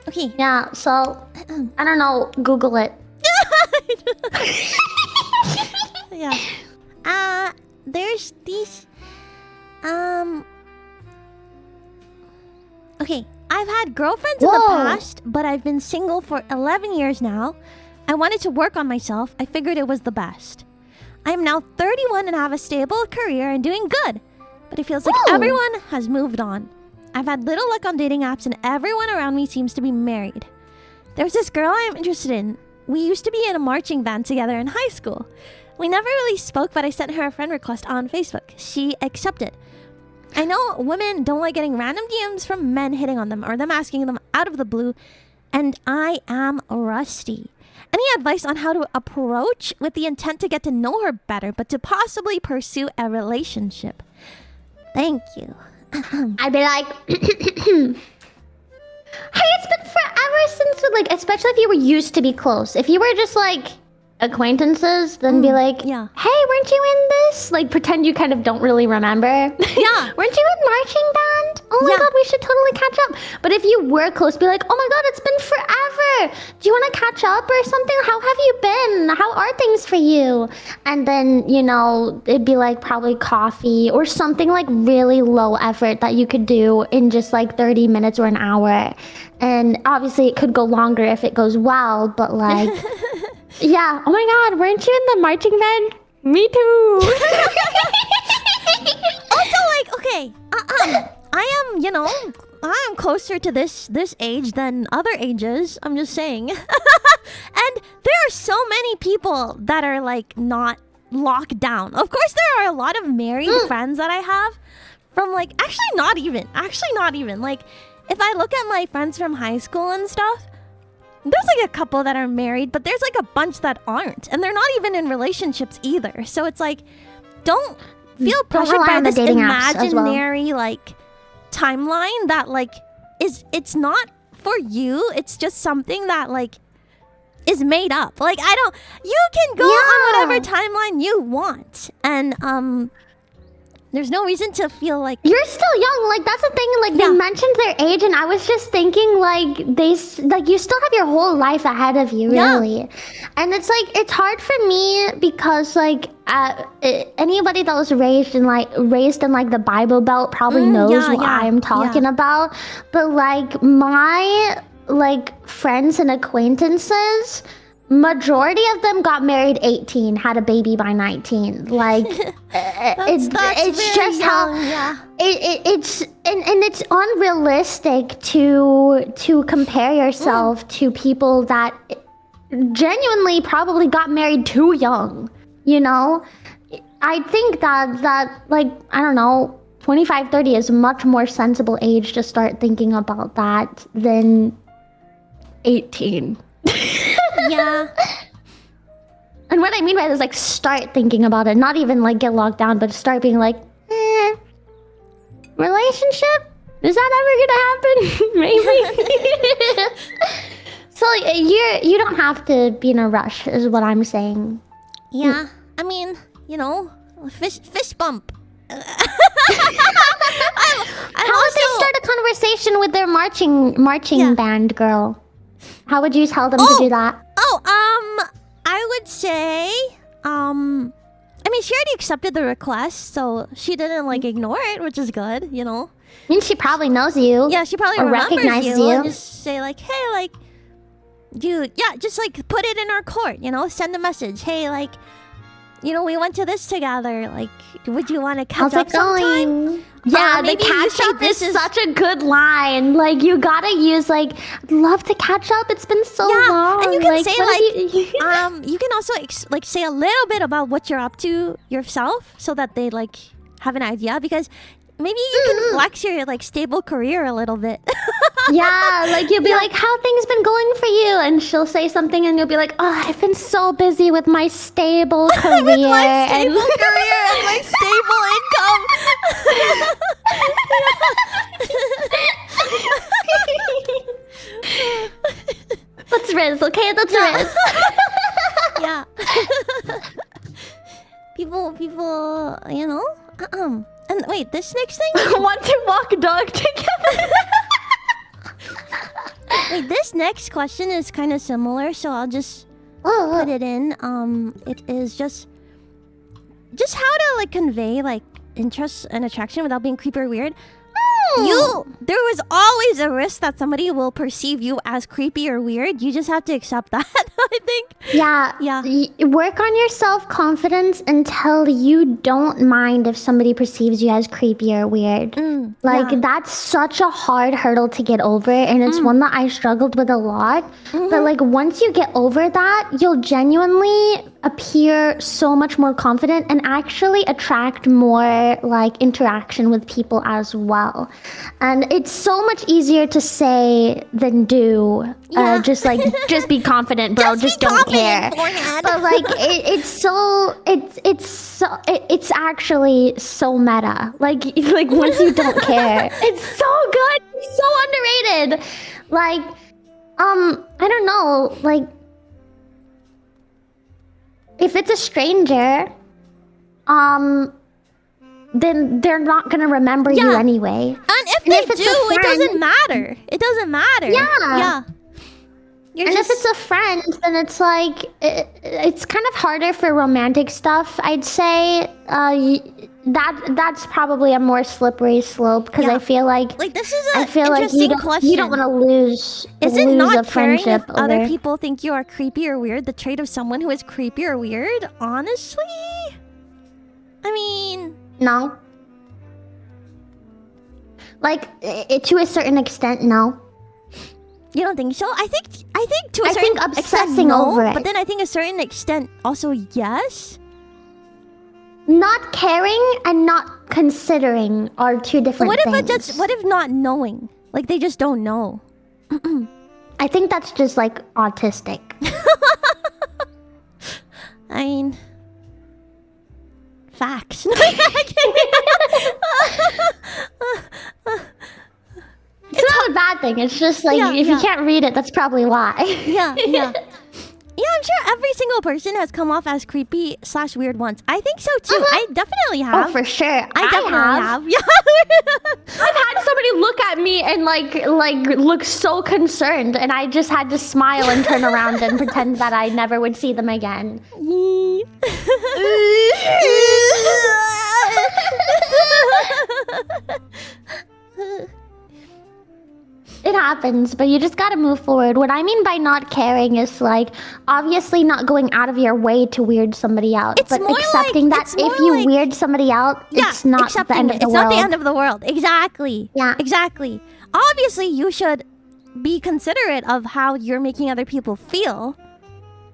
Okay. Yeah, so I don't know, Google it. Yeah. There's these. Okay. I've had girlfriends in the past, but I've been single for 11 years now. I wanted to work on myself. I figured it was the best. I am now 31 and have a stable career and doing good. But it feels like everyone has moved on. I've had little luck on dating apps and everyone around me seems to be married. There's this girl I'm interested in. We used to be in a marching band together in high school. We never really spoke, but I sent her a friend request on Facebook. She accepted. I know women don't like getting random DMs from men hitting on them or them asking them out of the blue, and I am rusty. Any advice on how to approach with the intent to get to know her better, but to possibly pursue a relationship? Thank you. I'd be like, hey, it's been forever since, like, especially if you were used to be close. If you were just like acquaintances, then be like, hey, weren't you in this? Like, pretend you kind of don't really remember. Yeah. Weren't you in marching band? Oh my god, we should totally catch up. But if you were close, be like, oh my god, it's been forever. Do you want to catch up or something? How have you been? How are things for you? And then, you know, it'd be like probably coffee or something like really low effort that you could do in just like 30 minutes or an hour. And obviously it could go longer if it goes well, but like, yeah. Oh my god, weren't you in the marching band? Me too. Also, like, okay, I am, you know, I'm closer to this age than other ages. I'm just saying. And there are so many people that are like not locked down. Of course, there are a lot of married friends that I have from like actually not even. Like, if I look at my friends from high school and stuff, there's like a couple that are married, but there's like a bunch that aren't, and they're not even in relationships either. So it's like, don't feel pressured by this imaginary like timeline that like it's not for you. It's just something that like is made up. Like, you can go on whatever timeline you want, and there's no reason to feel like you're still young. Like, that's the thing. Like, they mentioned their age, and I was just thinking, like, you still have your whole life ahead of you, really. And it's like, it's hard for me because like anybody that was raised in like the Bible Belt probably knows what I'm talking about. But like my like friends and acquaintances, majority of them got married 18, had a baby by 19. Like, it's just young, how it's and it's unrealistic to compare yourself to people that genuinely probably got married too young. You know, I think that like, I don't know, 25, 30 is a much more sensible age to start thinking about that than 18. Yeah. And what I mean by this, like, start thinking about it. Not even, like, get locked down, but start being like, relationship? Is that ever gonna happen? Maybe. So, like, you don't have to be in a rush, is what I'm saying. Yeah. I mean, you know, fist bump. How would they start a conversation with their marching band girl? How would you tell them to do that? I would say, I mean, she already accepted the request, so she didn't, like, ignore it, which is good, you know? I mean, she probably knows you. Yeah, she probably recognizes you. And just say, like, hey, like, just, like, put it in our court, you know? Send a message. Hey, like, you know, we went to this together. Like, would you want to catch up sometime? Yeah, the catch up is such a good line. Like, you gotta use, like, I'd love to catch up. It's been so long. And you can say, like, you can also, like, say a little bit about what you're up to yourself so that they, like, have an idea. Because maybe you can flex your, like, stable career a little bit. Yeah, like, you'll be like, how things been going for you? And she'll say something and you'll be like, oh, I've been so busy with my stable career. With my stable career and my stable income. That's Riz, okay? That's Riz. Yeah. People, you know? And wait, this next thing? Want to walk dog together? Wait, this next question is kind of similar, so I'll just Oh, put it in. It is just how to like convey like interest and attraction without being creepy or weird. There was always a risk that somebody will perceive you as creepy or weird. You just have to accept that, I think. Yeah. Yeah. Work on your self-confidence until you don't mind if somebody perceives you as creepy or weird. Like, yeah. that's such a hard hurdle to get over, and it's one that I struggled with a lot. But, like, once you get over that, you'll genuinely appear so much more confident and actually attract more, like, interaction with people as well. And it's so much easier to say than do. Yeah. Just be confident, bro. Just be don't confident, care. forehead. But like, it's actually so meta. Like once you don't care, it's so good. It's so underrated. Like, I don't know. Like, if it's a stranger, then they're not gonna remember you Yeah. anyway. And if And they if it's do, a it friend- doesn't matter. It doesn't matter. Yeah. Yeah. You're And just, if it's a friend, then it's like it's kind of harder for romantic stuff. I'd say that's probably a more slippery slope because Yeah. I feel like this is I an feel like interesting question. you don't want to lose Is it lose not a caring friendship if other over. people think you are creepy or weird? The trait of someone who is creepy or weird? Honestly? I mean... No. Like to a certain extent, no. You don't think so? I think to a I certain think extent, obsessing no, over it. but then I think a certain extent also yes. Not caring and not considering are two different What if things. what if not knowing? Like they just don't know. I think that's just like autistic. I mean, facts. It's not a bad thing. It's just like Yeah, if yeah. you can't read it, that's probably why. Yeah. Yeah, I'm sure every single person has come off as creepy/weird once. I think so too. I definitely have. Oh, for sure. I definitely have. Yeah. I've had somebody look at me and like look so concerned, and I just had to smile and turn around and pretend that I never would see them again. It happens, but you just gotta move forward. What I mean by not caring is like obviously not going out of your way to weird somebody out, It's but more accepting like- that it's if more you like- weird somebody out, Yeah, it's not the accepting end it. of the It's world. not the end of the world. Exactly. Yeah. Exactly. Obviously, you should be considerate of how you're making other people feel.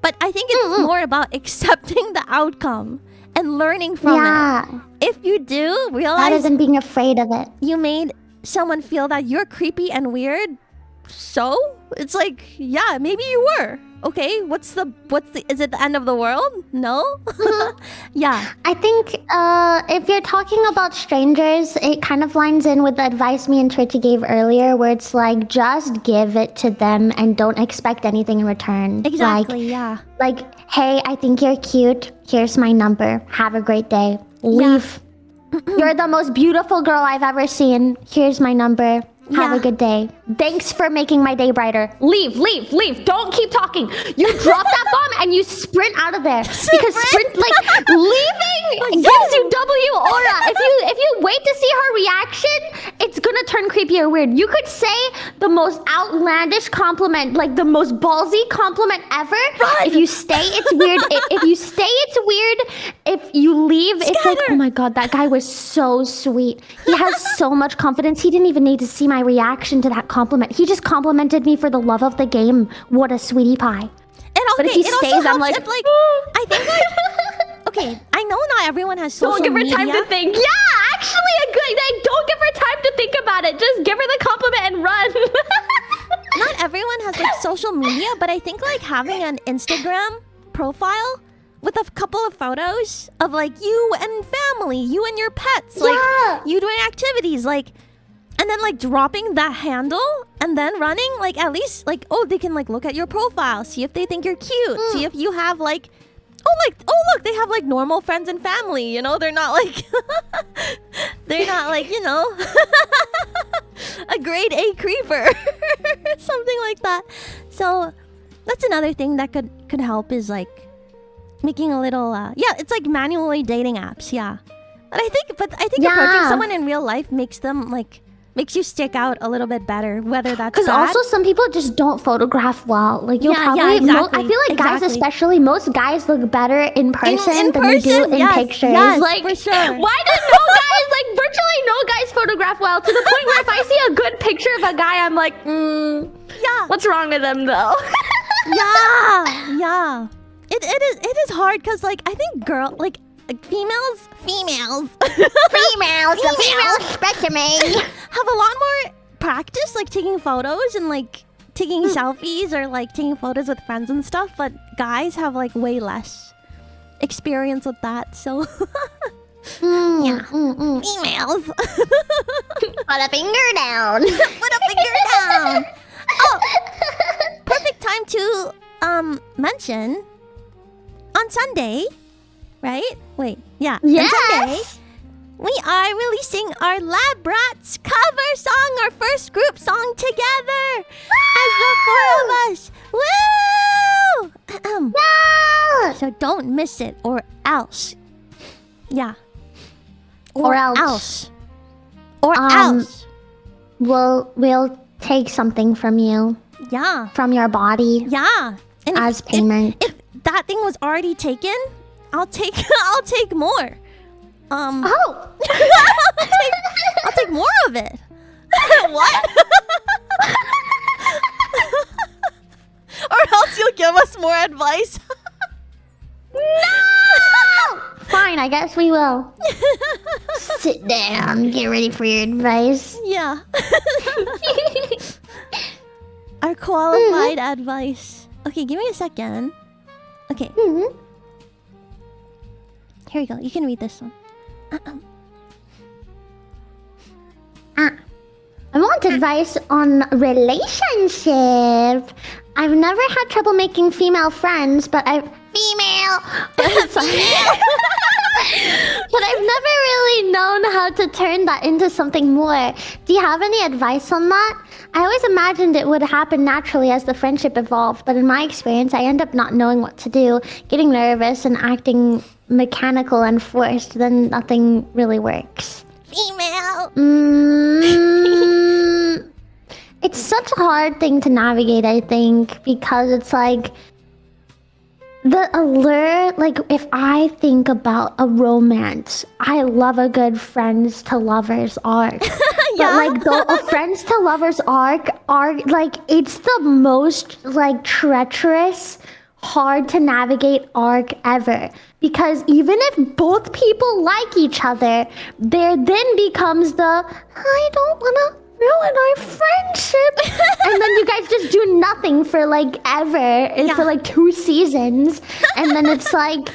But I think it's more about accepting the outcome and learning from Yeah, it. If you do rather realize than being afraid of it. you made someone feel that you're creepy and weird, so it's like, yeah, maybe you were. Okay, what's the is it the end of the world? No? Yeah. I think if you're talking about strangers, it kind of lines in with the advice me and Twitchy gave earlier, where it's like, just give it to them and don't expect anything in return. Exactly, yeah. Like, hey, I think you're cute. Here's my number. Have a great day. Leave. You're the most beautiful girl I've ever seen. Here's my number. Have Yeah. a good day. Thanks for making my day brighter. Leave. Don't keep talking. You drop that bomb and you sprint out of there. Because leaving gives you W aura. If you wait to see her reaction, it's gonna turn creepy or weird. You could say the most outlandish compliment, like the most ballsy compliment ever. Run! If you stay, it's weird. If you stay, it's weird. If you leave, it's like, oh my god, that guy was so sweet. He has so much confidence. He didn't even need to see my reaction to that compliment. He just complimented me for the love of the game. What a sweetie pie. And But if okay, he it also stays, I'm helps like, if, I think okay, I know not everyone has social don't give her media. time to think. Yeah, actually, a good. Like, don't give her time to think about it. Just give her the compliment and run. Not everyone has like social media, but I think like having an Instagram profile with a couple of photos of like you and family, you and your pets, like Yeah. you doing activities, like, and then like dropping that handle and then running, like at least like, oh, they can like look at your profile, see if they think you're cute, see if you have like oh look, they have like normal friends and family, you know? They're not like they're not like, you know, a grade A creeper. Something like that. So that's another thing that could help is like making a little yeah, it's like manually dating apps, yeah. But I think approaching someone in real life makes you stick out a little bit better, whether that's because also some people just don't photograph well. Like you'll probably, exactly. I feel like guys, especially most guys, look better in person than they do in pictures. Yes, like for sure. Why do no guys, like virtually no guys, photograph well to the point where if I see a good picture of a guy, I'm like, yeah, what's wrong with them though? yeah. It is hard because like I think female specimen have a lot more practice like taking photos and like taking selfies or like taking photos with friends and stuff, but guys have like way less experience with that, so females. Put a finger down. Oh, perfect time to mention on Sunday, right? Wait, yeah. Yes. On Sunday, we are releasing our Lab Rats cover song, our first group song together as the four of us. Woo! So don't miss it, or else. Yeah. Or else. Or else. We'll take something from you. Yeah. From your body. Yeah. And as payment. If that thing was already taken, I'll take more. Oh. I'll take more of it. What? Or else you'll give us more advice. No! Fine, I guess we will. Sit down, get ready for your advice. Yeah. Our qualified advice. Okay, give me a second. Okay. Here we go. You can read this one. I want advice on relationship. I've never had trouble making female friends, but I've never really known how to turn that into something more. Do you have any advice on that? I always imagined it would happen naturally as the friendship evolved, but in my experience, I end up not knowing what to do, getting nervous and acting mechanical and forced, then nothing really works. Female. It's such a hard thing to navigate, I think, because it's like the allure, like if I think about a romance, I love a good friends to lovers arc. But like a friends to lovers arc are like, it's the most like treacherous, hard to navigate arc ever, because even if both people like each other, there then becomes the I don't wanna ruin our friendship and then you guys just do nothing for like ever for like 2 seasons, and then it's like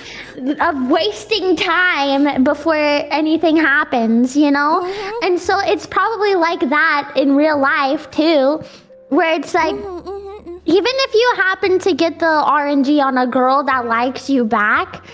of wasting time before anything happens, you know? And so it's probably like that in real life too, where it's like even if you happen to get the RNG on a girl that likes you back,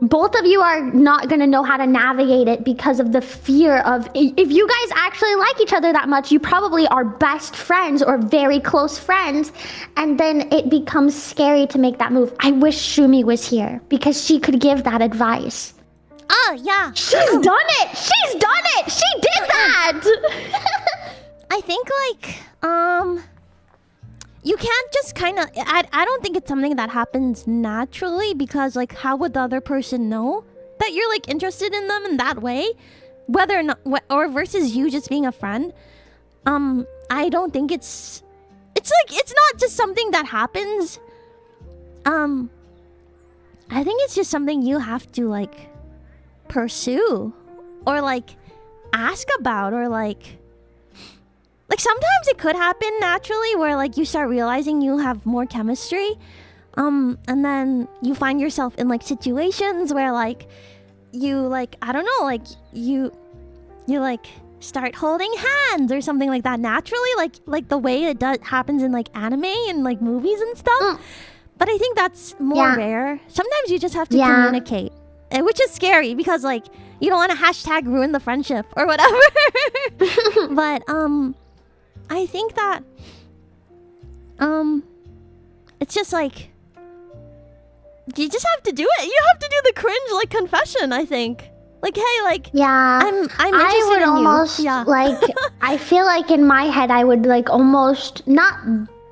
both of you are not going to know how to navigate it because of the fear of, if you guys actually like each other that much, you probably are best friends or very close friends, and then it becomes scary to make that move. I wish Shumi was here because she could give that advice. Oh, yeah. She's done it! She's done it! She did that! I think like, you can't just kind of... I don't think it's something that happens naturally, because like how would the other person know that you're like interested in them in that way, whether or not, or versus you just being a friend. I don't think it's like, it's not just something that happens. I think it's just something you have to like pursue or like ask about, or like sometimes it could happen naturally where like you start realizing you have more chemistry, and then you find yourself in like situations where like you like, I don't know, like you like start holding hands or something like that naturally, like the way it happens in like anime and like movies and stuff. But I think that's more Yeah. rare. Sometimes you just have to Yeah. communicate, which is scary because like you don't want to hashtag ruin the friendship or whatever. But I think that it's just like you just have to do it. You have to do the cringe like confession. I think like hey like Yeah. I'm interested I would in almost you. Yeah. like I feel like in my head I would like almost not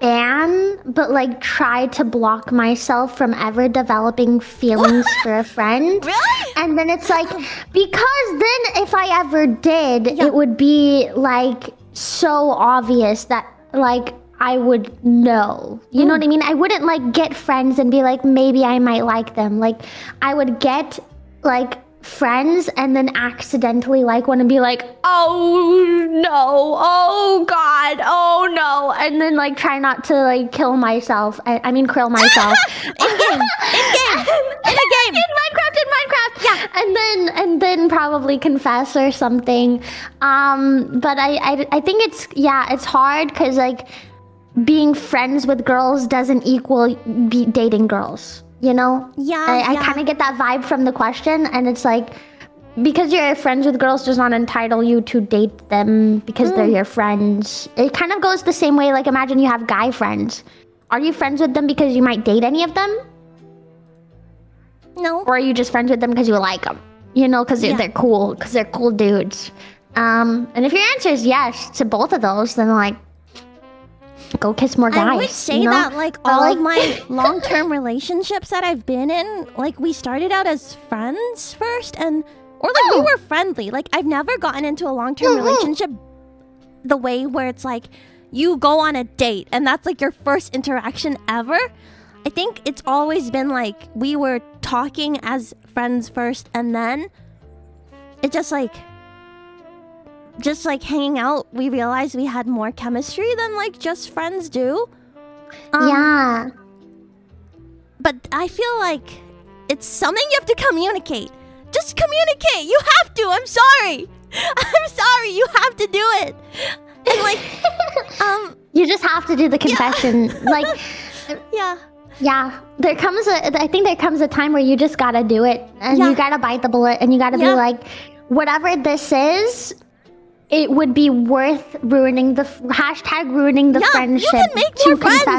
ban but like try to block myself from ever developing feelings for a friend. Really? And then it's like because then if I ever did Yeah. it would be like so obvious that like I would know. You know what I mean? I wouldn't like get friends and be like maybe I might like them. Like I would get like friends and then accidentally like one and be like, oh no, oh god, oh no, and then like try not to like kill myself. I mean krill myself. In the game. In Minecraft. Yeah. And then probably confess or something. But I think it's hard because like being friends with girls doesn't equal dating girls. You know? Yeah, I yeah. kind of get that vibe from the question, and it's like because you're friends with girls does not entitle you to date them because they're your friends. It kind of goes the same way. Like imagine you have guy friends. Are you friends with them because you might date any of them? No. Or are you just friends with them because you like them? You know, because Yeah. they're cool, because they're cool dudes. And if your answer is yes to both of those, then like, go kiss more guys. I would say you know? that like But, all like- of my long-term relationships that I've been in, like we started out as friends first, or like we were friendly. Like I've never gotten into a long-term relationship the way where it's like you go on a date and that's like your first interaction ever. I think it's always been like we were talking as friends first, and then it just like hanging out, we realized we had more chemistry than like just friends do. Yeah. But I feel like it's something you have to communicate. Just communicate. You have to. I'm sorry. I'm sorry. You have to do it. And like, You just have to do the confession. Like, yeah. yeah, I think there comes a time where you just gotta do it, and Yeah. you gotta bite the bullet, and you gotta be Yeah. like, whatever this is, it would be worth ruining the hashtag ruining the Yeah, friendship you can make to more friends confess